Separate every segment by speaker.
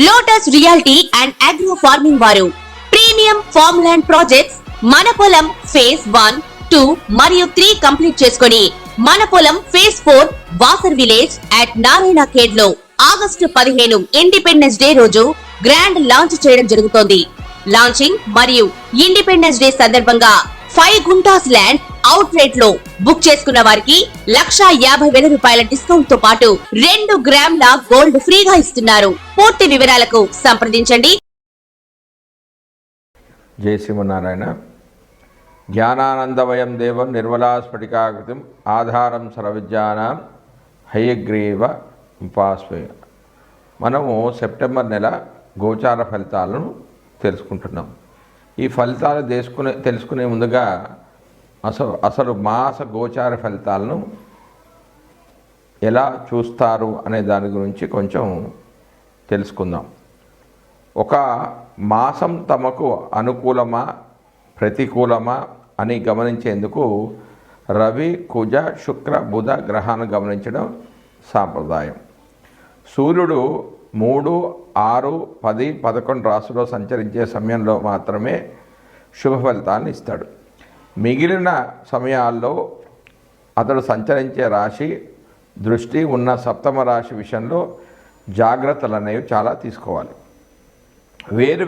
Speaker 1: Lotus reality and agro farming వారు premium farm land projects మన పొలం ఫేజ్ 1, 2 మరియు 3 కంప్లీట్ చేసుకుని మన పొలం phase 4 Wasar village at Narayana Khed లో ఆగస్టు 15 ఇండిపెండెన్స్ డే రోజు గ్రాండ్ లాంచ్ చేయడం జరుగుతోంది. లాంచింగ్ మరియు ఇండిపెండెన్స్ డే సందర్భంగా 5 గుంటాస్ ల్యాండ్ అవుట్ రేట్ లో బుక్ చేసుకున్న వారికి 1,50,000 రూపాయల డిస్కౌంట్ తో పాటు 2 గ్రాముల గోల్డ్ ఫ్రీగా ఇస్తున్నారు. పూర్తి వివరాలకు సంప్రదించండి.
Speaker 2: జై శ్రీమన్నారాయణ. జ్ఞానానందమయం దేవం నిర్మలాస్ఫటికాకృతిం ఆధారం సర్వవిద్యానాం హయగ్రీవ ఉపాస్మయ. మనము సెప్టెంబర్ నెల గోచార ఫలితాలను తెలుసుకుంటున్నాం. ఈ ఫలితాలు తెలుసుకునే ముందుగా అసలు మాస గోచార ఫలితాలను ఎలా చూస్తారు అనే దాని గురించి కొంచెం తెలుసుకుందాం. ఒక మాసం తమకు అనుకూలమా ప్రతికూలమా అని గమనించేందుకు రవి, కుజ, శుక్ర, బుధ గ్రహాలను గమనించడం సాంప్రదాయం. సూర్యుడు 3, 6, 10, 11 రాశుల్లో సంచరించే సమయంలో మాత్రమే శుభ ఫలితాలను ఇస్తాడు. మిగిలిన సమయాల్లో అతడు సంచరించే రాశి దృష్టి ఉన్న సప్తమ రాశి విషయంలో జాగ్రత్తలు అనేవి చాలా తీసుకోవాలి.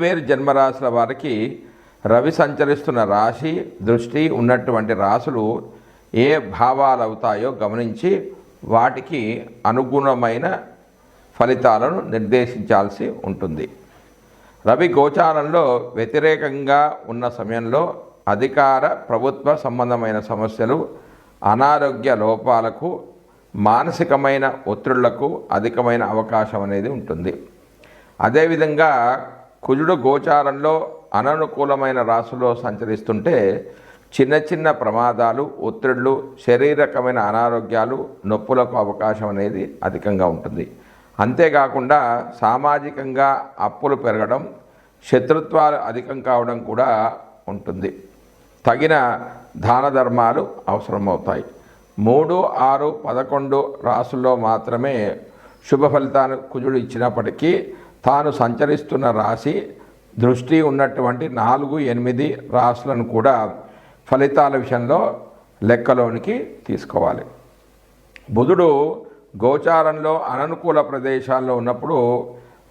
Speaker 2: వేరు జన్మరాశుల వారికి రవి సంచరిస్తున్న రాశి దృష్టి ఉన్నటువంటి రాశులు ఏ భావాలు అవుతాయో గమనించి వాటికి అనుగుణమైన ఫలితాలను నిర్దేశించాల్సి ఉంటుంది. రవి గోచారంలో వ్యతిరేకంగా ఉన్న సమయంలో అధికార ప్రభుత్వ సంబంధమైన సమస్యలు, అనారోగ్య లోపాలకు, మానసికమైన ఒత్తిళ్లకు అధికమైన అవకాశం అనేది ఉంటుంది. అదేవిధంగా కుజుడు గోచారంలో అననుకూలమైన రాశుల్లో సంచరిస్తుంటే చిన్న ప్రమాదాలు, ఒత్తిళ్లు, శారీరకమైన అనారోగ్యాలు, నొప్పులకు అవకాశం అనేది అధికంగా ఉంటుంది. అంతేకాకుండా సామాజికంగా అప్పులు పెరగడం, శత్రుత్వాలు అధికం కావడం కూడా ఉంటుంది. తగిన దాన ధర్మాలు అవసరమవుతాయి. 3, 6, 11 రాశుల్లో మాత్రమే శుభ ఫలితాన్ని కుజుడు ఇచ్చినప్పటికీ తాను సంచరిస్తున్న రాశి దృష్టి ఉన్నటువంటి 4, 8 రాశులను కూడా ఫలితాల విషయంలో లెక్కలోనికి తీసుకోవాలి. బుధుడు గోచారంలో అననుకూల ప్రదేశాల్లో ఉన్నప్పుడు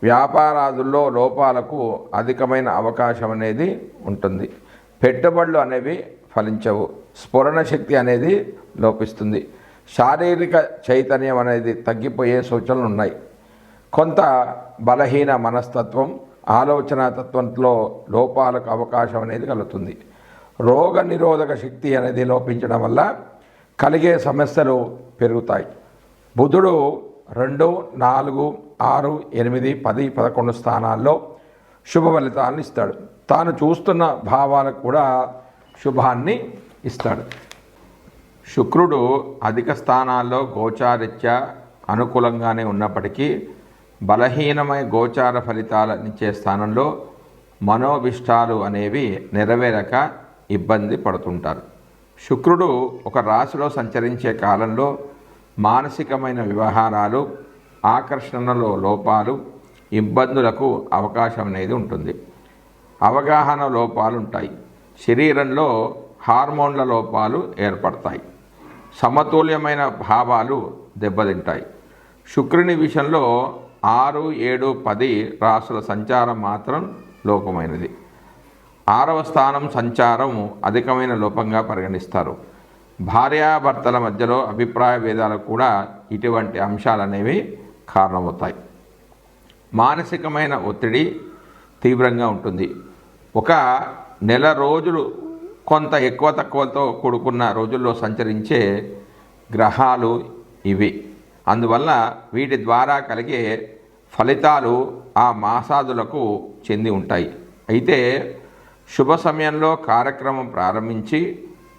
Speaker 2: వ్యాపారాదుల్లో లోపాలకు అధికమైన అవకాశం అనేది ఉంటుంది. పెట్టుబడులు అనేవి ఫలించవు. స్ఫురణ శక్తి అనేది లోపిస్తుంది. శారీరక చైతన్యం అనేది తగ్గిపోయే సూచనలు ఉన్నాయి. కొంత బలహీన మనస్తత్వం, ఆలోచన తత్వంలో లోపాలకు అవకాశం అనేది కలుగుతుంది. రోగ నిరోధక శక్తి అనేది లోపించడం వల్ల కలిగే సమస్యలు పెరుగుతాయి. బుధుడు 2, 4, 6, 8, 10, 11 స్థానాల్లో శుభ ఫలితాలను ఇస్తాడు. తాను చూస్తున్న భావాలకు కూడా శుభాన్ని ఇస్తాడు. శుక్రుడు అధిక స్థానాల్లో గోచారిత్యా అనుకూలంగానే ఉన్నప్పటికీ బలహీనమైన గోచార ఫలితాలనిచ్చే స్థానంలో మనోభిష్టాలు అనేవి నెరవేరక ఇబ్బంది పడుతుంటారు. శుక్రుడు ఒక రాశిలో సంచరించే కాలంలో మానసికమైన వ్యవహారాలు, ఆకర్షణలో లోపాలు, ఇబ్బందులకు అవకాశం అనేది ఉంటుంది. అవగాహన లోపాలు ఉంటాయి. శరీరంలో హార్మోన్ల లోపాలు ఏర్పడతాయి. సమతుల్యమైన భావాలు దెబ్బతింటాయి. శుక్రుని విషయంలో 6, 7, 10 రాశుల సంచారం మాత్రం లోపమైనది. 6వ స్థానం సంచారం అధికమైన లోపంగా పరిగణిస్తారు. భార్యాభర్తల మధ్యలో అభిప్రాయ భేదాలకు కూడా ఇటువంటి అంశాలు అనేవి కారణమవుతాయి. మానసికమైన ఒత్తిడి తీవ్రంగా ఉంటుంది. ఒక నెల రోజులు కొంత ఎక్కువ తక్కువతో కూడుకున్న రోజుల్లో సంచరించే గ్రహాలు ఇవి. అందువల్ల వీటి ద్వారా కలిగే ఫలితాలు ఆ మాసాదులకు చెంది ఉంటాయి. అయితే శుభ సమయంలో కార్యక్రమం ప్రారంభించి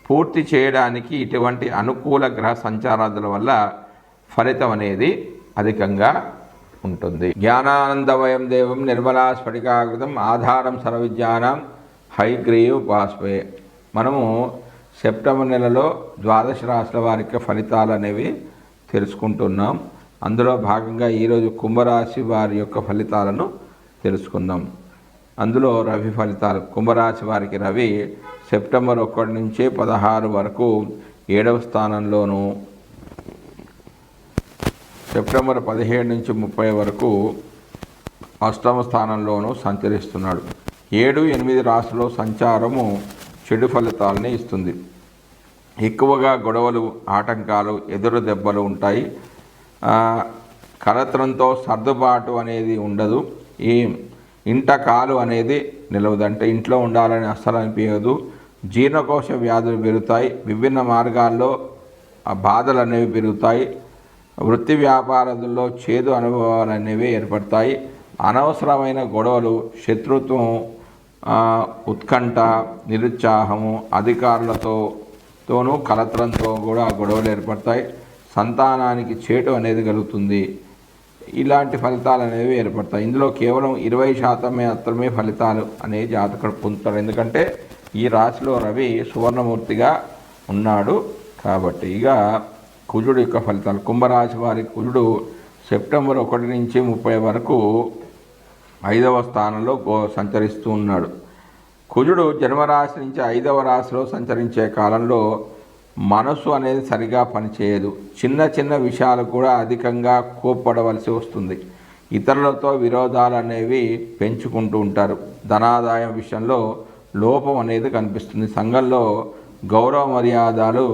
Speaker 2: పూర్తి చేయడానికి ఇటువంటి అనుకూల గ్రహ సంచారాదుల వల్ల ఫలితం అనేది అధికంగా ఉంటుంది. జ్ఞానానందమయం దేవం నిర్మలాస్ఫటికాకృతం ఆధారం సర్వవిద్యానాం హయగ్రీవ ఉపాస్మయే. మనము సెప్టెంబర్ నెలలో 12 రాశుల వారికి ఫలితాలు అనేవి తెలుసుకుంటున్నాం. అందులో భాగంగా ఈరోజు కుంభరాశి వారి యొక్క ఫలితాలను తెలుసుకుందాం. అందులో రవి ఫలితాలు. కుంభరాశి వారికి రవి సెప్టెంబర్ 1 నుంచి 16 వరకు 7వ స్థానంలోను, సెప్టెంబర్ 17 నుంచి 30 వరకు 8వ స్థానంలోనూ సంచరిస్తున్నాడు. 7, 8 రాశుల్లో సంచారము చెడు ఫలితాలని ఇస్తుంది. ఎక్కువగా గొడవలు, ఆటంకాలు, ఎదురు దెబ్బలు ఉంటాయి. కలత్రంతో సర్దుబాటు అనేది ఉండదు. ఈ ఇంట కాలు అనేది నిలవదు, అంటే ఇంట్లో ఉండాలని అస్సలు అనిపించదు. జీర్ణకోశ వ్యాధులు పెరుగుతాయి. విభిన్న మార్గాల్లో బాధలు అనేవి పెరుగుతాయి. వృత్తి వ్యాపారాలలో చేదు అనుభవాలు అనేవి ఏర్పడతాయి. అనవసరమైన గొడవలు, శత్రుత్వం, ఉత్కంఠ, నిరుత్సాహము, అధికారులతోనూ కలత్రంతో కూడా గొడవలు ఏర్పడతాయి. సంతానానికి చేటు అనేది కలుగుతుంది. ఇలాంటి ఫలితాలు అనేవి ఏర్పడతాయి. ఇందులో కేవలం 20% మాత్రమే ఫలితాలు అనేవి జాతకుడు పొందుతాడు. ఎందుకంటే ఈ రాశిలో రవి సువర్ణమూర్తిగా ఉన్నాడు కాబట్టి. ఇక కుజుడు యొక్క ఫలితాలు. కుంభరాశి వారి కుజుడు సెప్టెంబర్ 1 నుంచి 30 వరకు 5వ స్థానంలో సంచరిస్తూ ఉన్నాడు. కుజుడు జన్మరాశి నుంచి 5వ రాశిలో సంచరించే కాలంలో మనసు అనేది సరిగా పనిచేయదు. చిన్న చిన్న విషయాలు కూడా అధికంగా కోప్పడవలసి వస్తుంది. ఇతరులతో విరోధాలు అనేవి పెంచుకుంటూ ఉంటారు. ధనాదాయం విషయంలో లోపం అనేది కనిపిస్తుంది. సంఘంలో గౌరవ మర్యాదలు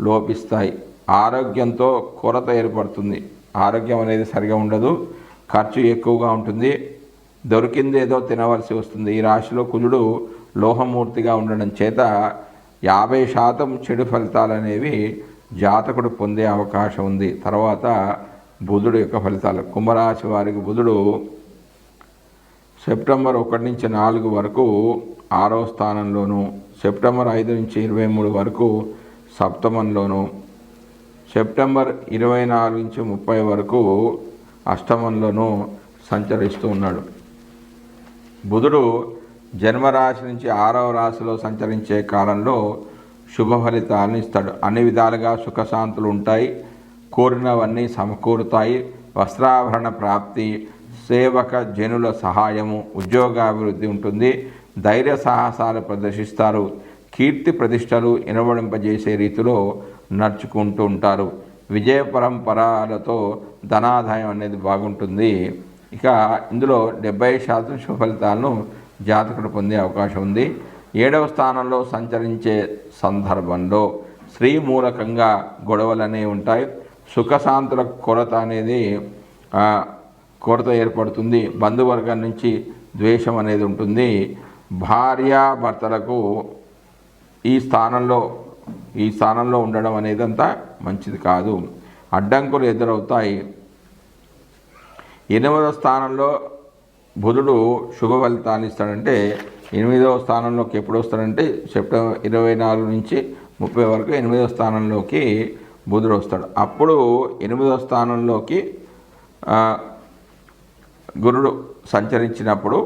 Speaker 2: లోపిస్తాయి. ఆరోగ్యంతో కొరత ఏర్పడుతుంది. ఆరోగ్యం అనేది సరిగా ఉండదు. ఖర్చు ఎక్కువగా ఉంటుంది. దొరికిందేదో తినవలసి వస్తుంది. ఈ రాశిలో కుజుడు లోహమూర్తిగా ఉండడం చేత 50% చెడు ఫలితాలు అనేవి జాతకుడు పొందే అవకాశం ఉంది. తర్వాత బుధుడు యొక్క ఫలితాలు. కుంభరాశి వారికి బుధుడు సెప్టెంబర్ 1 నుంచి 4 వరకు 6వ స్థానంలోను, సెప్టెంబర్ 5 నుంచి 23 వరకు 7థంలోను, సెప్టెంబర్ 24 నుంచి 30 వరకు 8థంలోను సంచరిస్తూ ఉన్నాడు. బుధుడు జన్మరాశి నుంచి 6వ రాశిలో సంచరించే కాలంలో శుభ ఫలితాలను ఇస్తాడు. అన్ని విధాలుగా సుఖశాంతులు ఉంటాయి. కోరినవన్నీ సమకూరుతాయి. వస్త్రాభరణ ప్రాప్తి, సేవక జనుల సహాయము, ఉద్యోగాభివృద్ధి ఉంటుంది. ధైర్య సాహసాలు ప్రదర్శిస్తారు. కీర్తి ప్రతిష్టలు ఇనబడింపజేసే రీతిలో నడుచుకుంటూ ఉంటారు. విజయ పరంపరలతో ధనాదాయం అనేది బాగుంటుంది. ఇక ఇందులో 70% శుభ ఫలితాలను జాతకుడు పొందే అవకాశం ఉంది. 7వ స్థానంలో సంచరించే సందర్భంలో స్త్రీ మూలకంగా గొడవలనే ఉంటాయి. సుఖశాంతుల కొరత ఏర్పడుతుంది. బంధువర్గం నుంచి ద్వేషం అనేది ఉంటుంది. భార్యాభర్తలకు ఈ స్థానంలో ఉండడం అనేది అంతా మంచిది కాదు. అడ్డంకులు ఎదురవుతాయి. 8వ స్థానంలో బుధుడు శుభ ఫలితాన్ని ఇస్తాడంటే 8వ స్థానంలోకి ఎప్పుడు వస్తాడంటే సెప్టెంబర్ 24 నుంచి 30 వరకు 8వ స్థానంలోకి బుధుడు వస్తాడు. అప్పుడు 8వ స్థానంలోకి గురుడు సంచరించినప్పుడు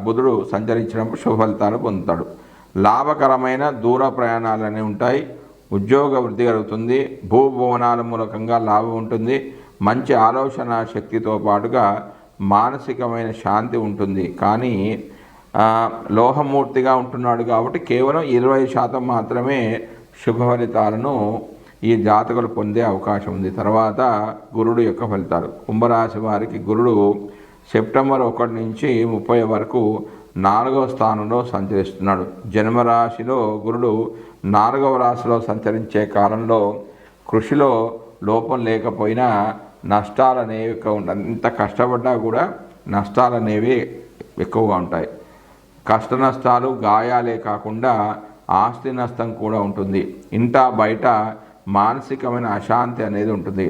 Speaker 2: బుధుడు సంచరించినప్పుడు శుభ ఫలితాలు పొందుతాడు. లాభకరమైన దూర ప్రయాణాలు అనేవి ఉంటాయి. ఉద్యోగ వృద్ధి కలుగుతుంది. భూభవనాల మూలకంగా లాభం ఉంటుంది. మంచి ఆలోచన శక్తితో పాటుగా మానసికమైన శాంతి ఉంటుంది. కానీ లోహమూర్తిగా ఉంటున్నాడు కాబట్టి కేవలం 20% మాత్రమే శుభ ఫలితాలను ఈ జాతకులు పొందే అవకాశం ఉంది. తర్వాత గురుడు యొక్క ఫలితాలు. కుంభరాశి వారికి గురుడు సెప్టెంబర్ 1 నుంచి 30 వరకు 4వ స్థానంలో సంచరిస్తున్నాడు. జన్మరాశిలో గురుడు 4వ రాశిలో సంచరించే కాలంలో కృషిలో లోపం లేకపోయినా నష్టాలు అనేవి ఎక్కువ ఉంటాయి. ఎంత కష్టపడ్డా కూడా నష్టాలు అనేవి ఎక్కువగా ఉంటాయి. కష్ట నష్టాలు, గాయాలే కాకుండా ఆస్తి నష్టం కూడా ఉంటుంది. ఇంట బయట మానసికమైన అశాంతి అనేది ఉంటుంది.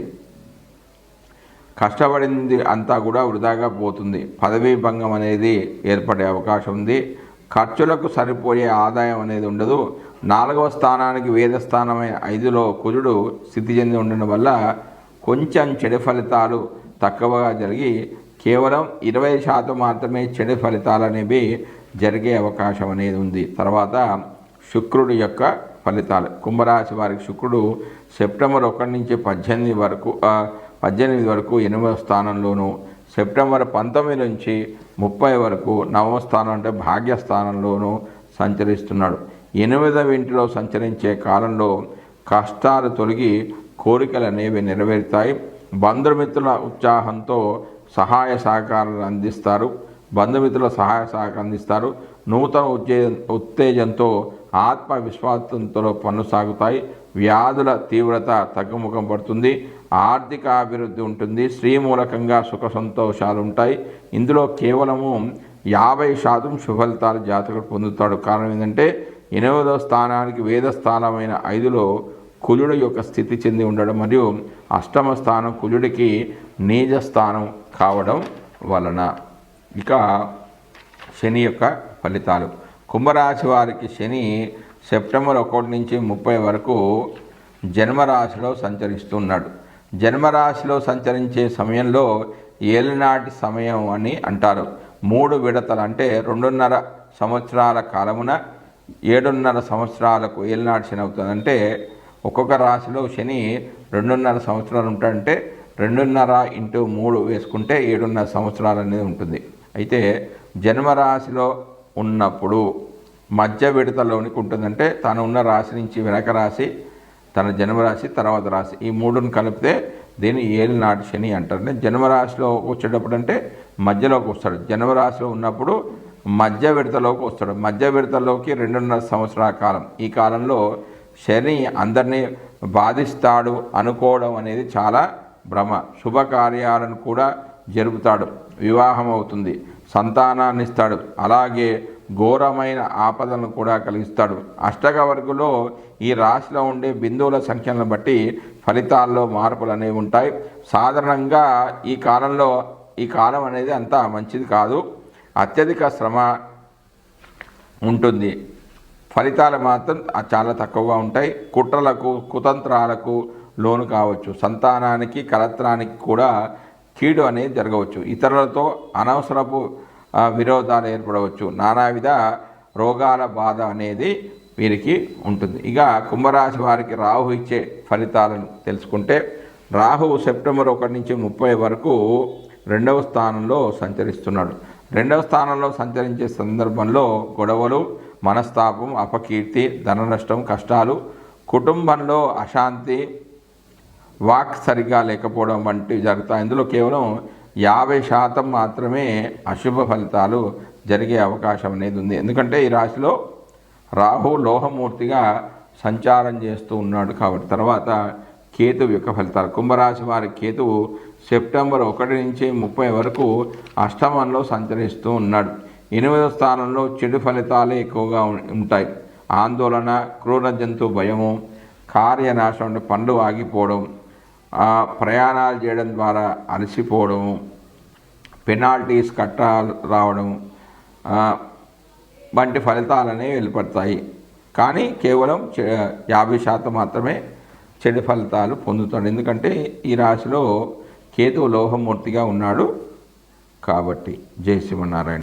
Speaker 2: కష్టపడింది అంతా కూడా వృధాగా పోతుంది. పదవీ భంగం అనేది ఏర్పడే అవకాశం ఉంది. ఖర్చులకు సరిపోయే ఆదాయం అనేది ఉండదు. 4వ స్థానానికి వేదస్థానమైన 5లో కుజుడు స్థితి చెంది ఉండడం వల్ల కొంచెం చెడు ఫలితాలు తక్కువగా జరిగి కేవలం 20% మాత్రమే చెడు ఫలితాలు అనేవి జరిగే అవకాశం అనేది ఉంది. తర్వాత శుక్రుడి యొక్క ఫలితాలు. కుంభరాశి వారికి శుక్రుడు సెప్టెంబర్ 1 నుంచి 18 వరకు 8వ స్థానంలోను, సెప్టెంబర్ 19 నుంచి 30 వరకు నవమ స్థానం అంటే భాగ్యస్థానంలోనూ సంచరిస్తున్నాడు. 8వ ఇంటిలో సంచరించే కాలంలో కష్టాలు తొలగి కోరికలు అనేవి నెరవేరుతాయి. బంధుమిత్రుల ఉత్సాహంతో సహాయ సహకారాలు అందిస్తారు. నూతన ఉత్తేజంతో ఆత్మవిశ్వాసంతో పనులు సాగుతాయి. వ్యాధుల తీవ్రత తగ్గుముఖం పడుతుంది. ఆర్థిక అభివృద్ధి ఉంటుంది. స్త్రీ మూలకంగా సుఖ సంతోషాలు ఉంటాయి. ఇందులో కేవలము 50% శుభఫలితాలు జాతకుడు పొందుతాడు. కారణం ఏంటంటే 8వ స్థానానికి వేద స్థానమైన 5లో కుజుడు యొక్క స్థితి చెంది ఉండడం మరియు 8వ స్థానం కుజుడికి నీచ స్థానం కావడం వలన. ఇక శని యొక్క ఫలితాలు. కుంభరాశి వారికి శని సెప్టెంబర్ 1 నుంచి 30 వరకు జన్మరాశిలో సంచరిస్తున్నాడు. జన్మరాశిలో సంచరించే సమయంలో ఏలినాటి సమయం అని అంటారు. 3 విడతలు అంటే 2.5 సంవత్సరాల కాలమున 7.5 సంవత్సరాలకు ఏలినాటి శని అవుతుంది. అంటే ఒక్కొక్క రాశిలో శని 2.5 సంవత్సరాలు ఉంటాడంటే 2.5 × 3 వేసుకుంటే 7.5 సంవత్సరాలు అనేది ఉంటుంది. అయితే జన్మరాశిలో ఉన్నప్పుడు మధ్య విడతలోనికి ఉంటుందంటే తను ఉన్న రాశి నుంచి వెనక రాశి, తన జన్మరాశి, తర్వాత రాశి, ఈ 3ని కలిపితే దీన్ని ఏలినాటి శని అంటారు. జన్మరాశిలో వచ్చేటప్పుడు అంటే మధ్యలోకి వస్తాడు. జన్మరాశిలో ఉన్నప్పుడు మధ్య విడతలోకి వస్తాడు. మధ్య విడతలోకి 2.5 సంవత్సరాల కాలం. ఈ కాలంలో శని అందరినీ బాధిస్తాడు అనుకోవడం అనేది చాలా భ్రమ. శుభకార్యాలను కూడా జరుపుతాడు. వివాహం అవుతుంది. సంతానాన్ని ఇస్తాడు. అలాగే ఘోరమైన ఆపదలను కూడా కలిగిస్తాడు. అష్టక వర్గులో ఈ రాశిలో ఉండే బిందువుల సంఖ్యలను బట్టి ఫలితాల్లో మార్పులు అనేవి ఉంటాయి. సాధారణంగా ఈ కాలం అనేది అంత మంచిది కాదు. అత్యధిక శ్రమ ఉంటుంది. ఫలితాలు మాత్రం చాలా తక్కువగా ఉంటాయి. కుట్రలకు, కుతంత్రాలకు లోను కావచ్చు. సంతానానికి, కలత్రానికి కూడా కీడు అనేది జరగవచ్చు. ఇతరులతో అనవసరపు విరోధాలు ఏర్పడవచ్చు. నానావిధ రోగాల బాధ అనేది వీరికి ఉంటుంది. ఇక కుంభరాశి వారికి రాహు ఇచ్చే ఫలితాలను తెలుసుకుంటే, రాహువు సెప్టెంబర్ 1 నుంచి 30 వరకు 2వ స్థానంలో సంచరిస్తున్నాడు. 2వ స్థానంలో సంచరించే సందర్భంలో గొడవలు, మనస్తాపం, అపకీర్తి, ధన నష్టం, కష్టాలు, కుటుంబంలో అశాంతి, వాక్ సరిగా లేకపోవడం వంటివి జరుగుతాయి. ఇందులో కేవలం 50% మాత్రమే అశుభ ఫలితాలు జరిగే అవకాశం అనేది ఉంది. ఎందుకంటే ఈ రాశిలో రాహు లోహమూర్తిగా సంచారం చేస్తూ ఉన్నాడు కాబట్టి. తర్వాత కేతువు యొక్క ఫలితాలు. కుంభరాశి వారి కేతువు సెప్టెంబర్ 1 నుంచి 30 వరకు అష్టమంలో సంచరిస్తూ ఉన్నాడు. 8వ స్థానంలో చెడు ఫలితాలే ఎక్కువగా ఉంటాయి. ఆందోళన, క్రూర జంతు భయము, కార్యనాశం అంటే పనులు ఆగిపోవడం, ప్రయాణాలు చేయడం ద్వారా అలసిపోవడము, పెనాల్టీస్ రావడం వంటి ఫలితాలనే వెళ్ళిపడతాయి. కానీ కేవలం 50% మాత్రమే చెడు ఫలితాలు పొందుతాడు. ఎందుకంటే ఈ రాశిలో కేతువు లోహమూర్తిగా ఉన్నాడు కాబట్టి. జై శ్రీమన్నారాయణ.